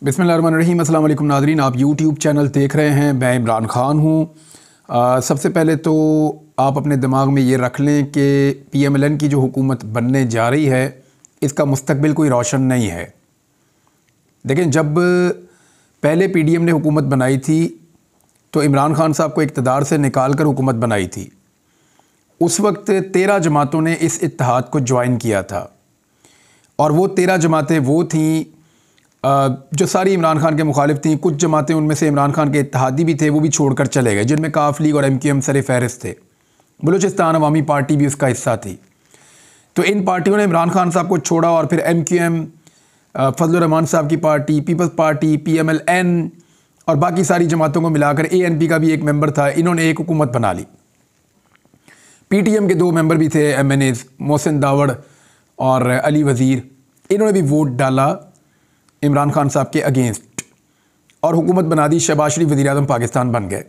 बिस्मिल्लाहिर्रहमानिर्रहीम। अस्सलाम वालेकुम नाज़रीन, आप यूट्यूब चैनल देख रहे हैं। मैं इमरान ख़ान हूँ। सबसे पहले तो आप अपने दिमाग में ये रख लें कि PMLN की जो हुकूमत बनने जा रही है इसका मुस्तकबिल कोई रोशन नहीं है। देखें, जब पहले PDM ने हुकूमत बनाई थी तो इमरान ख़ान साहब को इक़्तिदार से निकाल कर हुकूमत बनाई थी। उस वक्त 13 जमातों ने इस इत्तेहाद को ज्वाइन किया था और वो 13 जमातें वो थीं जो सारी इमरान खान के मुखालिफ थीं। कुछ जमातें उनमें से इमरान खान के इत्तेहादी भी थे, वो भी छोड़कर चले गए, जिनमें काफ लीग और MQM सर फहरिस्त थे। बलूचिस्तान अवामी पार्टी भी उसका हिस्सा थी। तो इन पार्टियों ने इमरान खान साहब को छोड़ा और फिर MQM, फजलुर रहमान साहब की पार्टी, पीपल्स पार्टी, PMLN और बाकी सारी जमातों को मिलाकर ANP का भी एक मेंबर था, इन्होंने एक हुकूमत बना ली। PTM के 2 मेंबर भी थे, MNAs, मोहसिन दावड़ और अली वज़ीर। इन्होंने भी वोट डाला इमरान खान साहब के अगेंस्ट और हुकूमत बना दी। शहबाज शरीफ वज़ीर आज़म पाकिस्तान बन गए।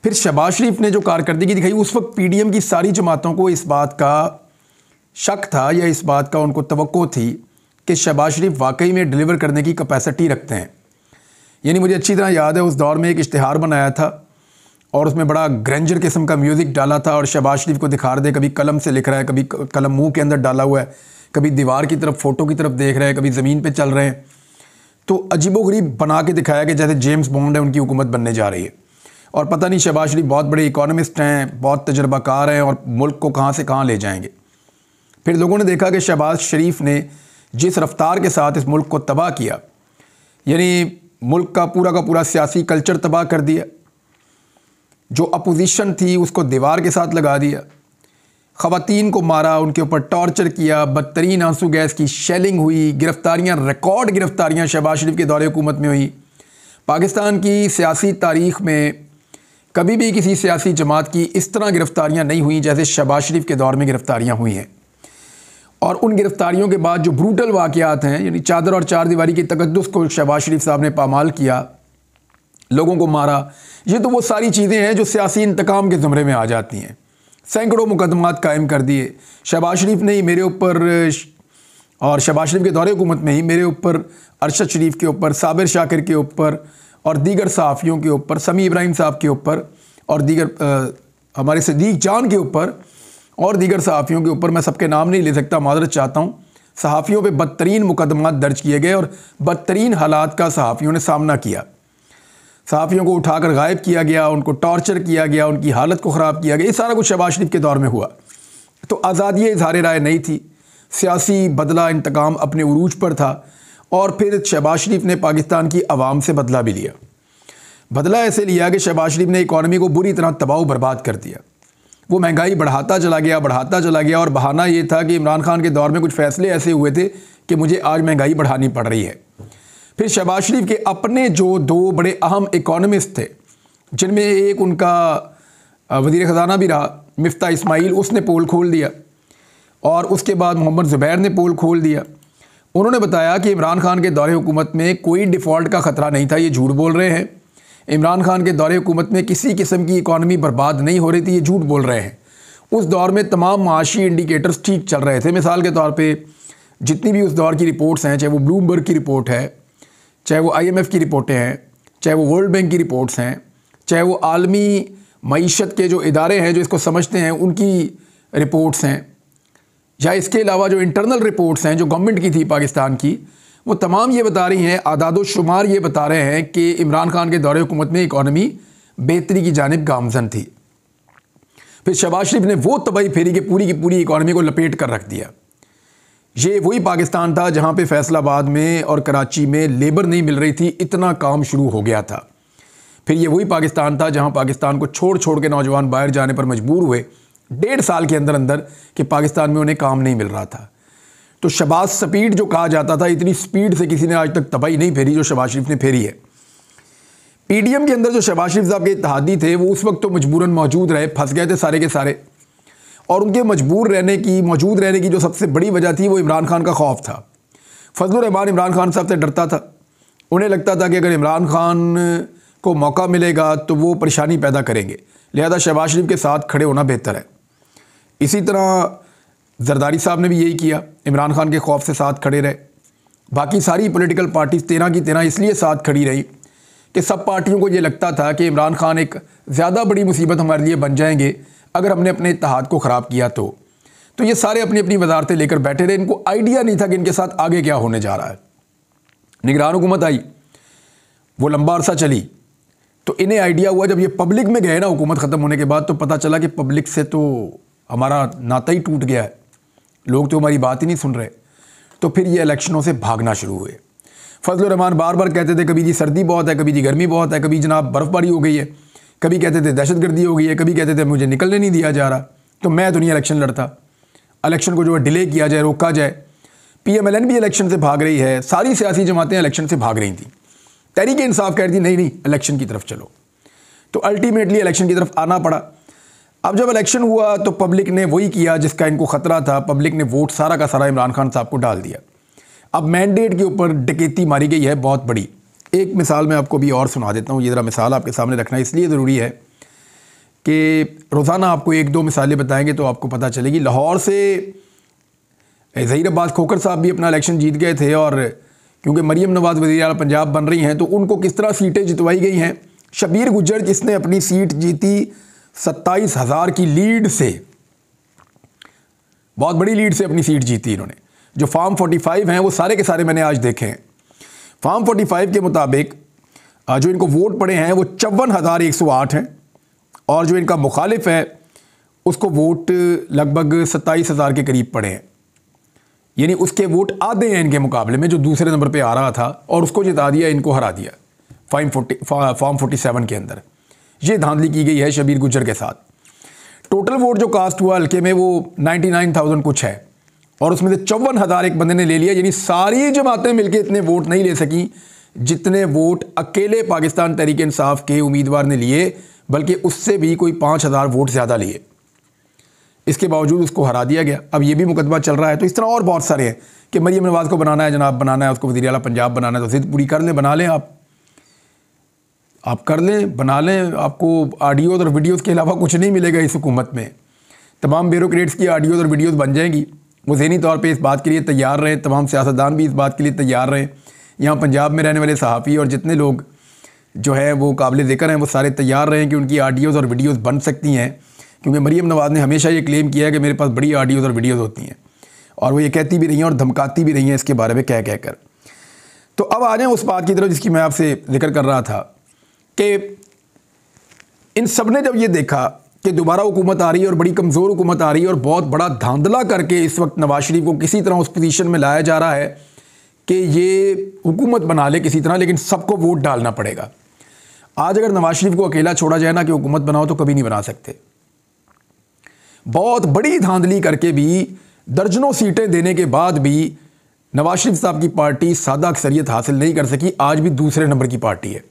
फिर शहबाज शरीफ ने जो कारकर्दगी दिखाई, उस वक्त PDM की सारी जमातों को इस बात का शक था या इस बात का उनको तवक्को थी कि शहबाज शरीफ वाकई में डिलीवर करने की कैपेसिटी रखते हैं। यानी मुझे अच्छी तरह याद है, उस दौर में एक इश्तिहार बनाया था और उसमें बड़ा ग्रेंजर किस्म का म्यूज़िक डाला था और शहबाज शरीफ को दिखा रहे थे, कभी कलम से लिख रहा है, कभी कलम मुंह के अंदर डाला हुआ है, कभी दीवार की तरफ, फ़ोटो की तरफ देख रहे हैं, कभी ज़मीन पे चल रहे हैं। तो अजीबोगरीब बना के दिखाया कि जैसे जेम्स बॉन्ड है, उनकी हुकूमत बनने जा रही है। और पता नहीं शहबाज शरीफ बहुत बड़े इकोनॉमिस्ट हैं, बहुत तजर्बाकार हैं और मुल्क को कहाँ से कहाँ ले जाएंगे। फिर लोगों ने देखा कि शहबाज शरीफ ने जिस रफ्तार के साथ इस मुल्क को तबाह किया, यानी मुल्क का पूरा सियासी कल्चर तबाह कर दिया, जो अपोजिशन थी उसको दीवार के साथ लगा दिया, ख़वातीन को मारा, उनके ऊपर टॉर्चर किया, बदतरीन आंसू गैस की शेलिंग हुई, गिरफ्तारियाँ, रिकॉर्ड गिरफ्तारियाँ शहबाज शरीफ के दौरे हुकूमत में हुई। पाकिस्तान की सियासी तारीख़ में कभी भी किसी सियासी जमात की इस तरह गिरफ्तारियाँ नहीं हुई जैसे शहबाज शरीफ के दौर में गिरफ्तारियाँ हुई हैं। और उन गिरफ्तारियों के बाद जो ब्रूटल वाक़यात हैं, यानी चादर और चार दीवारी की तकद्दुस को शहबाज शरीफ साहब ने पामाल किया, लोगों को मारा, ये तो वो सारी चीज़ें हैं जो सियासी इंतकाम के ज़ुमरे में आ जाती हैं। सैकड़ों मुकदमात कायम कर दिए शहबाज शरीफ ने ही मेरे ऊपर, और शहबाज शरीफ के दौरे हुकूमत में ही मेरे ऊपर, अरशद शरीफ के ऊपर, साबिर शाकिर के ऊपर और दीगर सहाफ़ियों के ऊपर, समी इब्राहिम साहब के ऊपर और दीगर हमारे सिद्दीक जान के ऊपर और दीगर सहाफ़ियों के ऊपर, मैं सबके नाम नहीं ले सकता, माज़रत चाहता हूँ। सहाफ़ियों पे बदतरीन मुकदमात दर्ज किए गए और बदतरीन हालात का सहाफ़ियों ने सामना किया। सहाफ़ियों को उठाकर गायब किया गया, उनको टॉर्चर किया गया, उनकी हालत को ख़राब किया गया। ये सारा कुछ शहबाज शरीफ के दौर में हुआ। तो आज़ादी इज़हार राय नहीं थी, सियासी बदला इंतकाम अपने उरूज पर था। और फिर शहबाज शरीफ ने पाकिस्तान की आवाम से बदला भी लिया। बदला ऐसे लिया कि शहबाज शरीफ ने इकॉनमी को बुरी तरह तबाह बर्बाद कर दिया। वो महंगाई बढ़ाता चला गया और बहाना ये था कि इमरान खान के दौर में कुछ फ़ैसले ऐसे हुए थे कि मुझे आज महंगाई बढ़ानी पड़ रही है। फिर शहबाज शरीफ के अपने जो 2 बड़े अहम इकोनॉमिस्ट थे, जिनमें एक उनका वज़ीर ख़ज़ाना भी रहा, मिफ्ता इस्माइल, उसने पोल खोल दिया और उसके बाद मोहम्मद ज़ुबैर ने पोल खोल दिया। उन्होंने बताया कि इमरान खान के दौरे हुकूमत में कोई डिफ़ॉल्ट का ख़तरा नहीं था, ये झूठ बोल रहे हैं। इमरान खान के दौरे हुकूमत में किसी किस्म की इकॉनमी बर्बाद नहीं हो रही थी, ये झूठ बोल रहे हैं। उस दौर में तमाम माशी इंडिकेटर्स ठीक चल रहे थे। मिसाल के तौर पर जितनी भी उस दौर की रिपोर्ट्स हैं, चाहे वो ब्लूमबर्ग की रिपोर्ट है, चाहे वो IMF की रिपोर्टें हैं, चाहे वो वर्ल्ड बैंक की रिपोर्ट्स हैं, चाहे वो आलमी मईशत के जो इदारे हैं जो इसको समझते हैं उनकी रिपोर्ट्स हैं, या इसके अलावा जो इंटरनल रिपोर्ट्स हैं जो गवर्नमेंट की थी पाकिस्तान की, वो तमाम ये बता रही हैं, आदादो शुमार ये बता रहे हैं कि इमरान खान के दौरे हुकूमत में इकॉनमी बेहतरी की जानिब गामज़न थी। फिर शहबाज शरीफ ने वो तबाही फेरी कि पूरी की पूरी इकॉनमी को लपेट कर रख दिया। ये वही पाकिस्तान था जहाँ पे फैसलाबाद में और कराची में लेबर नहीं मिल रही थी, इतना काम शुरू हो गया था। फिर ये वही पाकिस्तान था जहाँ पाकिस्तान को छोड़ के नौजवान बाहर जाने पर मजबूर हुए 1.5 साल के अंदर कि पाकिस्तान में उन्हें काम नहीं मिल रहा था। तो शहबाज स्पीड जो कहा जाता था, इतनी स्पीड से किसी ने आज तक तबाही नहीं फेरी जो शहबाज शरीफ ने फेरी है। PDM के अंदर जो शहबाज शरीफ साहब के इत्तेहादी थे वो उस वक्त तो मजबूरन मौजूद रहे, फंस गए थे सारे के सारे। और उनके मौजूद रहने की जो सबसे बड़ी वजह थी वो इमरान खान का खौफ था। फजलुर रहमान इमरान खान साहब से डरता था। उन्हें लगता था कि अगर इमरान खान को मौका मिलेगा तो वो परेशानी पैदा करेंगे, लिहाजा शहबाज शरीफ के साथ खड़े होना बेहतर है। इसी तरह जरदारी साहब ने भी यही किया, इमरान खान के खौफ से साथ खड़े रहे। बाकी सारी पॉलिटिकल पार्टीज 13 की 13 इसलिए साथ खड़ी रही कि सब पार्टियों को ये लगता था कि इमरान खान एक ज़्यादा बड़ी मुसीबत हमारे लिए बन जाएंगे अगर हमने अपने इत्तेहाद को ख़राब किया तो ये सारे अपनी अपनी वजारतें लेकर बैठे रहे। इनको आइडिया नहीं था कि इनके साथ आगे क्या होने जा रहा है। निगरान हुकूमत आई, वो लंबा अरसा चली, तो इन्हें आइडिया हुआ जब ये पब्लिक में गए ना हुकूमत ख़त्म होने के बाद, तो पता चला कि पब्लिक से तो हमारा नाता ही टूट गया है, लोग तो हमारी बात ही नहीं सुन रहे। तो फिर ये इलेक्शनों से भागना शुरू हुए। फजल रहमान बार बार कहते थे कभी जी सर्दी बहुत है, कभी जी गर्मी बहुत है, कभी जनाब बर्फ़बारी हो गई है, कभी कहते थे दहशतगर्दी हो गई है, कभी कहते थे मुझे निकलने नहीं दिया जा रहा। तो मैं तो नहीं इलेक्शन लड़ता, इलेक्शन को जो है डिले किया जाए, रोका जाए। PMLN भी इलेक्शन से भाग रही है, सारी सियासी जमातें इलेक्शन से भाग रही थी। तहरीक इंसाफ कह रही थी नहीं नहीं इलेक्शन की तरफ चलो, तो अल्टीमेटली इलेक्शन की तरफ आना पड़ा। अब जब इलेक्शन हुआ तो पब्लिक ने वही किया जिसका इनको ख़तरा था, पब्लिक ने वोट सारा का सारा इमरान खान साहब को डाल दिया। अब मैंडेट के ऊपर डकैती मारी गई है बहुत बड़ी। एक मिसाल मैं आपको भी और सुना देता हूँ, ये ज़रा मिसाल आपके सामने रखना इसलिए ज़रूरी है कि रोज़ाना आपको एक दो मिसालें बताएंगे तो आपको पता चलेगी। लाहौर से ज़हीर अब्बास खोखर साहब भी अपना इलेक्शन जीत गए थे, और क्योंकि मरीम नवाज़ वज़ीर आला पंजाब बन रही हैं तो उनको किस तरह सीटें जितवाई गई हैं। शबीर गुज्जर जिसने अपनी सीट जीती 27,000 की लीड से, बहुत बड़ी लीड से अपनी सीट जीती इन्होंने। जो फार्म 45 हैं वो सारे के सारे मैंने आज देखे हैं। फार्म 45 के मुताबिक जो इनको वोट पड़े हैं वो 54,108 हैं, और जो इनका मुखालिफ है उसको वोट लगभग 27,000 के करीब पड़े हैं, यानी उसके वोट आधे हैं इनके मुकाबले में, जो दूसरे नंबर पे आ रहा था, और उसको जिता दिया, इनको हरा दिया फॉर्म 47 के अंदर। ये धांधली की गई है शबीर गुज्जर के साथ। टोटल वोट जो कास्ट हुआ हल्के में वो 99,000 कुछ है, और उसमें से 54,000 एक बंदे ने ले लिया, यानी सारी जमातें मिलकर इतने वोट नहीं ले सकी जितने वोट अकेले पाकिस्तान तहरीक इंसाफ के उम्मीदवार ने लिए, बल्कि उससे भी कोई 5,000 वोट ज़्यादा लिए। इसके बावजूद उसको हरा दिया गया। अब ये भी मुकदमा चल रहा है। तो इस तरह और बहुत सारे हैं कि मरीम नवाज़ को बनाना है जनाब, बनाना है उसको वज़ीर आला पंजाब बनाना है, तो ज़िद पूरी कर लें, बना लें, आप कर लें, बना लें। आपको ऑडियोज़ और वीडियोज़ के अलावा कुछ नहीं मिलेगा इस हुकूमत में। तमाम ब्यूरोक्रेट्स की ऑडियोज़ और वीडियोज़ बन जाएंगी। वो ज़हनी तौर पे इस बात के लिए तैयार रहें, तमाम सियासतदान भी इस बात के लिए तैयार रहें। यहाँ पंजाब में रहने वाले सहाफ़ी और जितने लोग जो है वो काबिल ज़िक्र हैं, वो सारे तैयार रहें कि उनकी ऑडियोज़ और वीडियोज़ बन सकती हैं, क्योंकि मरीम नवाज़ ने हमेशा ये क्लेम किया है कि मेरे पास बड़ी ऑडियोज़ और वीडियोज़ होती हैं, और वो ये कहती भी रही हैं और धमकाती भी रही हैं इसके बारे में कह कर। तो अब आ जाएँ उस बात की तरफ जिसकी मैं आपसे जिक्र कर रहा था कि इन सब ने जब ये देखा कि दोबारा हुकूमत आ रही है और बड़ी कमज़ोर हुकूमत आ रही है, और बहुत बड़ा धांधला करके इस वक्त नवाज शरीफ को किसी तरह उस पोजीशन में लाया जा रहा है कि ये हुकूमत बना ले किसी तरह, लेकिन सबको वोट डालना पड़ेगा। आज अगर नवाज शरीफ को अकेला छोड़ा जाए ना कि हुकूमत बनाओ, तो कभी नहीं बना सकते। बहुत बड़ी धांधली करके भी, दर्जनों सीटें देने के बाद भी नवाज शरीफ साहब की पार्टी सादा अक्सरियत हासिल नहीं कर सकी। आज भी दूसरे नंबर की पार्टी है,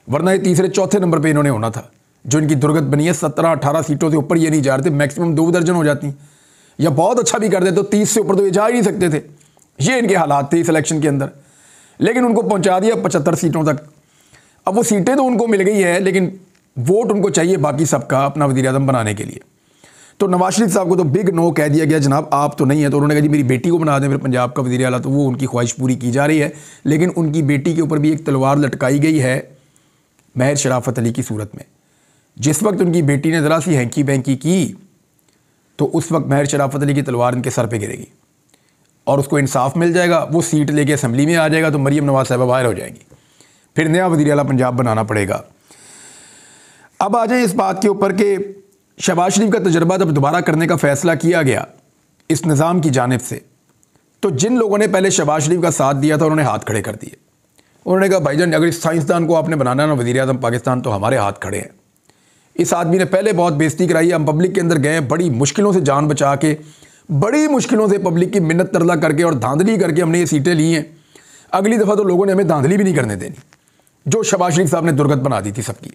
वरना ये तीसरे चौथे नंबर पे इन्होंने होना था। जो इनकी दुर्गत बनी है, 17-18 सीटों से ऊपर ये नहीं जा रहे थे, मैक्सिमम 2 दर्जन हो जाती, या बहुत अच्छा भी कर देते तो 30 से ऊपर तो ये जा ही नहीं सकते थे। ये इनके हालात थे इस इलेक्शन के अंदर, लेकिन उनको पहुंचा दिया 75 सीटों तक। अब वो सीटें तो उनको मिल गई है, लेकिन वोट उनको चाहिए बाकी सबका अपना वज़ीर आज़म बनाने के लिए। तो नवाज शरीफ साहब को तो बिग नो कह दिया गया, जनाब आप तो नहीं है। तो उन्होंने कहा जी मेरी बेटी को बना दें फिर पंजाब का वज़ीर आला, तो वो उनकी ख्वाहिश पूरी की जा रही है। लेकिन उनकी बेटी के ऊपर भी एक तलवार लटकाई गई है महर शराफत अली की सूरत में। जिस वक्त उनकी बेटी ने ज़रा सी हैंकी बैंकी की, तो उस वक्त महर शराफत अली की तलवार इनके सर पे गिरेगी और उसको इंसाफ मिल जाएगा, वो सीट लेके असम्बली में आ जाएगा, तो मरीम नवाज़ साहबा बाहर हो जाएंगी, फिर नया वज़ीर आला पंजाब बनाना पड़ेगा। अब आ जाए इस बात के ऊपर कि शहबाज शरीफ का तजर्बा जब दोबारा करने का फ़ैसला किया गया इस निज़ाम की जानिब से, तो जिन लोगों ने पहले शहबाज शरीफ का साथ दिया था उन्होंने हाथ खड़े कर दिए। उन्होंने कहा भाईजान अगर इस साइंसदान को आपने बनाना है ना वज़ीर आज़म पाकिस्तान, तो हमारे हाथ खड़े हैं। इस आदमी ने पहले बहुत बेइज्जती कराई, हम पब्लिक के अंदर गए, बड़ी मुश्किलों से जान बचा के, बड़ी मुश्किलों से पब्लिक की मिन्नत तरला करके और धांधली करके हमने ये सीटें ली हैं। अगली दफ़ा तो लोगों ने हमें धांधली भी नहीं करने देनी, जो शहबाज शरीफ साहब ने दुर्गत बना दी थी सबकी।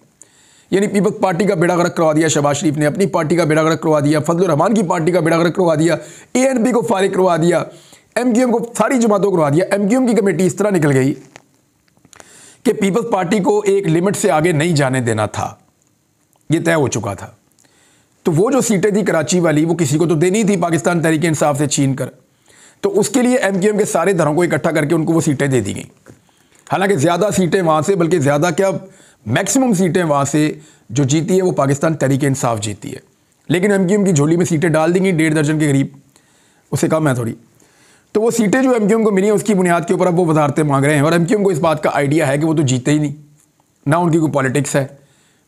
यानी पीपल्स पार्टी का बेड़ा गर्क करवा दिया शहबाज शरीफ ने, अपनी पार्टी का बेड़ा गर्क करवा दिया, फजल रहमान की पार्टी का बेड़ा गर्क करवा दिया, ANP को फारिग करवा दिया, MQM को, सारी जमातों को करवा दिया। MQM की कमेटी इस तरह निकल गई कि पीपल्स पार्टी को एक लिमिट से आगे नहीं जाने देना था, ये तय हो चुका था। तो वो जो सीटें थी कराची वाली, वो किसी को तो देनी थी पाकिस्तान तहरीक इंसाफ से छीन कर। तो उसके लिए MQM के सारे दरों को इकट्ठा करके उनको वो सीटें दे दी गई। हालांकि ज़्यादा सीटें वहाँ से, बल्कि ज़्यादा क्या मैक्सिमम सीटें वहाँ से जो जीती है वो पाकिस्तान तहरीक इंसाफ जीती है। लेकिन MQM की झोली में सीटें डाल दी गई 1.5 दर्जन के करीब, उससे कम है थोड़ी। तो वो सीटें जो MQM को मिली हैं उसकी बुनियाद के ऊपर अब वो वजारतें मांग रहे हैं। और MQM को इस बात का आइडिया है कि वो तो जीते ही नहीं, ना उनकी कोई पॉलिटिक्स है,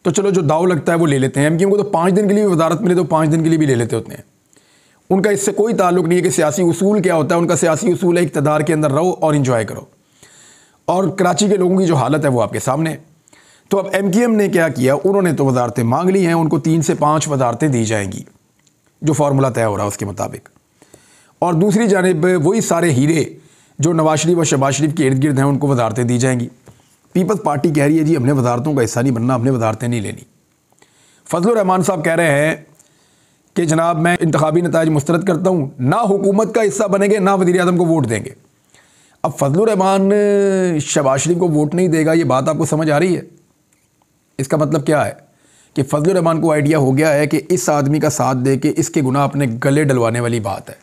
तो चलो जो दाव लगता है वो ले लेते हैं। MQM को तो 5 दिन के लिए वजारत मिले तो 5 दिन के लिए भी ले लेते होते हैं। उनका इससे कोई ताल्लुक नहीं है कि सियासी उसूल क्या होता है। उनका सियासी उसूल है इक़्तिदार के अंदर रहो और इंजॉय करो। और कराची के लोगों की जो हालत है वो आपके सामने है। तो अब MQM ने क्या किया, उन्होंने तो वजारतें मांग ली हैं, उनको 3 से 5 वजारतें दी जाएंगी जो फार्मूला तय हो रहा है उसके मुताबिक। और दूसरी जानिब वही सारे हीरे जो नवाज शरीफ और शहबाज शरीफ के इर्द गिर्द हैं उनको वजारतें दी जाएंगी। पीपल्स पार्टी कह रही है जी हमने वजारतों का हिस्सा नहीं बनना, हमने वजारतें नहीं लेनी। फजलुर रहमान साहब कह रहे हैं कि जनाब मैं इंतखाबी नताइज मुस्तरद करता हूँ, ना हुकूमत का हिस्सा बनेंगे ना वज़ीर आज़म को वोट देंगे। अब फजलुर रहमान शहबाज शरीफ को वोट नहीं देगा, ये बात आपको समझ आ रही है? इसका मतलब क्या है कि फजलुर रहमान को आइडिया हो गया है कि इस आदमी का साथ दे के इसके गुनाह अपने गले डलवाने वाली बात है।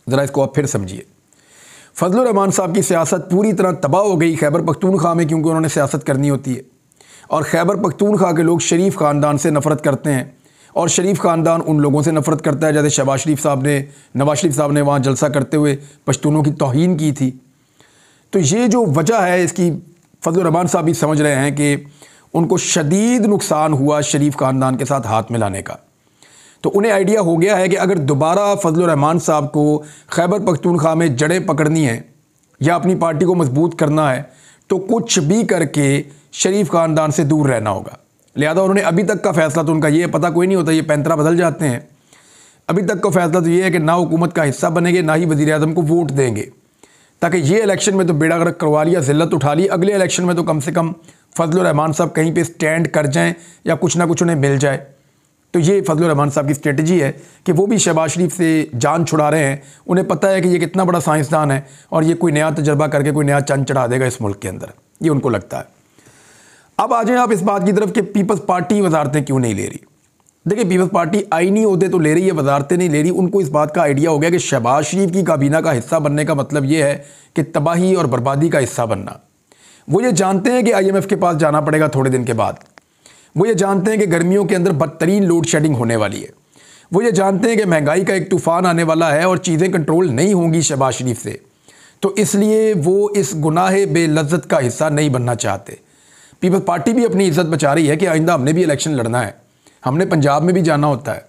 ज़रा इसको आप फिर समझिए। फजलुर रहमान साहब की सियासत पूरी तरह तबाह हो गई खैबर पख्तूनख्वा में, क्योंकि उन्होंने सियासत करनी होती है। और खैबर पख्तूनख्वा के लोग शरीफ ख़ानदान से नफ़रत करते हैं और शरीफ ख़ानदान उन लोगों से नफ़रत करता है। जैसे शहबाज शरीफ साहब ने, नवाज शरीफ साहब ने वहाँ जलसा करते हुए पश्तूनों की तौहीन की थी। तो ये जो वजह है इसकी फजलुर रहमान साहब भी समझ रहे हैं कि उनको शदीद नुकसान हुआ शरीफ ख़ानदान के साथ हाथ मिलाने का। तो उन्हें आइडिया हो गया है कि अगर दोबारा फजलुर रहमान साहब को खैबर पख्तूनख्वा में जड़ें पकड़नी है या अपनी पार्टी को मजबूत करना है तो कुछ भी करके शरीफ ख़ानदान से दूर रहना होगा। लिहाजा उन्होंने अभी तक का फ़ैसला, तो उनका ये पता कोई नहीं होता, ये पैंतरा बदल जाते हैं। अभी तक का फ़ैसला तो ये है कि ना हुकूमत का हिस्सा बनेंगे ना ही वज़ीर आज़म को वोट देंगे, ताकि ये इलेक्शन में तो बेड़ा गर्क करवा लिया, ज़िल्लत उठा ली, अगले इलेक्शन में तो कम से कम फजलुर रहमान साहब कहीं पे स्टैंड कर जाएं या कुछ ना कुछ उन्हें मिल जाए। तो ये फजलुर रहमान साहब की स्ट्रेटजी है कि वो भी शहबाज शरीफ से जान छुड़ा रहे हैं। उन्हें पता है कि ये कितना बड़ा साइंसदान है और ये कोई नया तजर्बा करके कोई नया चंद चढ़ा देगा इस मुल्क के अंदर, ये उनको लगता है। अब आ जाएं आप इस बात की तरफ कि पीपल्स पार्टी वजारतें क्यों नहीं ले रही। देखिए, पीपल्स पार्टी आईनी ओहदे तो ले रही है, वजारतें नहीं ले रही। उनको इस बात का आइडिया हो गया कि शहबाज शरीफ की काबीना का हिस्सा बनने का मतलब ये है कि तबाही और बर्बादी का हिस्सा बनना। वो ये जानते हैं कि IMF के पास जाना पड़ेगा थोड़े दिन के बाद। वो ये जानते हैं कि गर्मियों के अंदर बदतरीन लोड शेडिंग होने वाली है। वो ये जानते हैं कि महंगाई का एक तूफ़ान आने वाला है और चीज़ें कंट्रोल नहीं होंगी शहबाज शरीफ से। तो इसलिए वो इस गुनाह बेलज्जत का हिस्सा नहीं बनना चाहते। पीपल्स पार्टी भी अपनी इज्जत बचा रही है कि आइंदा हमने भी इलेक्शन लड़ना है, हमने पंजाब में भी जाना होता है,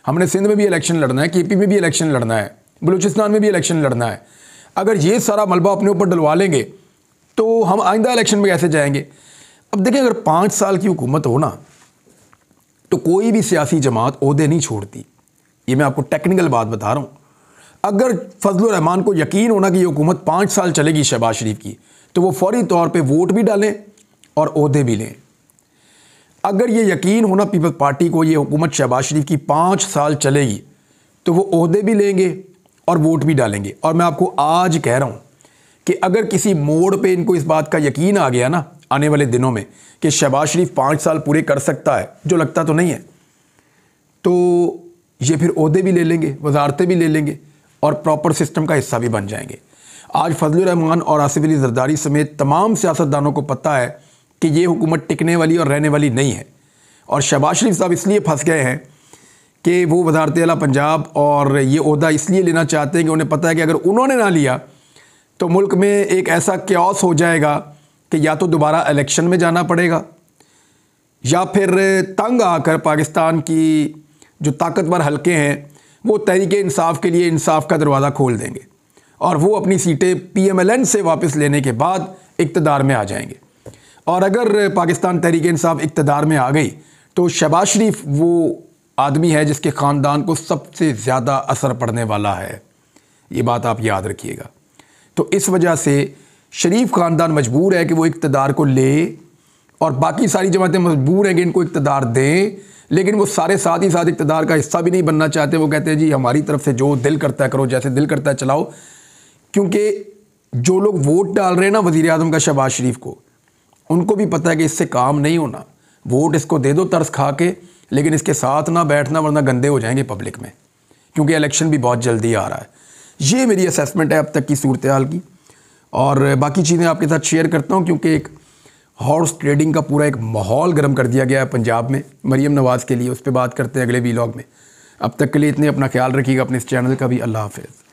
हमने सिंध में भी इलेक्शन लड़ना है, KP में भी इलेक्शन लड़ना है, बलूचिस्तान में भी इलेक्शन लड़ना है। अगर ये सारा मलबा अपने ऊपर डलवा लेंगे तो हम आइंदा इलेक्शन में कैसे जाएंगे। अब देखें, अगर 5 साल की हुकूमत हो ना तो कोई भी सियासी जमात ओहदे नहीं छोड़ती। ये मैं आपको टेक्निकल बात बता रहा हूँ। अगर फजलुर रहमान को यकीन होना कि ये हुकूमत 5 साल चलेगी शहबाज शरीफ की, तो वो फौरी तौर पे वोट भी डालें और ओहदे भी लें। अगर ये यकीन होना पीपल्स पार्टी को ये हुकूमत शहबाज शरीफ की 5 साल चलेगी तो वो ओहदे भी लेंगे और वोट भी डालेंगे। और मैं आपको आज कह रहा हूँ कि अगर किसी मोड़ पे इनको इस बात का यकीन आ गया ना आने वाले दिनों में कि शहबाज शरीफ 5 साल पूरे कर सकता है, जो लगता तो नहीं है, तो ये फिर ओहदे भी ले लेंगे, वजारतें भी ले लेंगे और प्रॉपर सिस्टम का हिस्सा भी बन जाएंगे। आज फजलुर रहमान और आसिफ अली जरदारी समेत तमाम सियासतदानों को पता है कि ये हुकूमत टिकने वाली और रहने वाली नहीं है। और शहबाज शरीफ साहब इसलिए फंस गए हैं कि वो वजारत आला पंजाब और ये ओहदा इसलिए लेना चाहते हैं कि उन्हें पता है कि अगर उन्होंने ना लिया तो मुल्क में एक ऐसा क्यास हो जाएगा कि या तो दोबारा इलेक्शन में जाना पड़ेगा या फिर तंग आकर पाकिस्तान की जो ताकतवर हलके हैं वो तहरीक इंसाफ के लिए इंसाफ का दरवाज़ा खोल देंगे और वो अपनी सीटें PMLN से वापस लेने के बाद इक़्तिदार में आ जाएंगे। और अगर पाकिस्तान तहरीक इंसाफ इक़्तिदार में आ गई तो शहबाज शरीफ वो आदमी है जिसके ख़ानदान को सबसे ज़्यादा असर पड़ने वाला है। ये बात आप याद रखिएगा। तो इस वजह से शरीफ ख़ानदान मजबूर है कि वो इक़्तिदार को ले और बाकी सारी जमातें मजबूर हैं कि इनको इक़्तिदार दें, लेकिन वो सारे साथ ही साथ इक़्तिदार का हिस्सा भी नहीं बनना चाहते। वो कहते हैं जी हमारी तरफ से जो दिल करता है करो, जैसे दिल करता है चलाओ। क्योंकि जो लोग वोट डाल रहे हैं ना वज़ीर आज़म का शहबाज शरीफ को, उनको भी पता है कि इससे काम नहीं होना। वोट इसको दे दो तरस खा के, लेकिन इसके साथ ना बैठना वरना गंदे हो जाएंगे पब्लिक में, क्योंकि इलेक्शन भी बहुत जल्दी आ रहा है। ये मेरी असेसमेंट है अब तक की सूरत हाल की। और बाकी चीज़ें आपके साथ शेयर करता हूँ, क्योंकि एक हॉर्स ट्रेडिंग का पूरा एक माहौल गर्म कर दिया गया है पंजाब में मरीम नवाज़ के लिए। उस पर बात करते हैं अगले वीलॉग में। अब तक के लिए इतने, अपना ख्याल रखिएगा, अपने इस चैनल का भी। अल्लाह हाफ़िज़।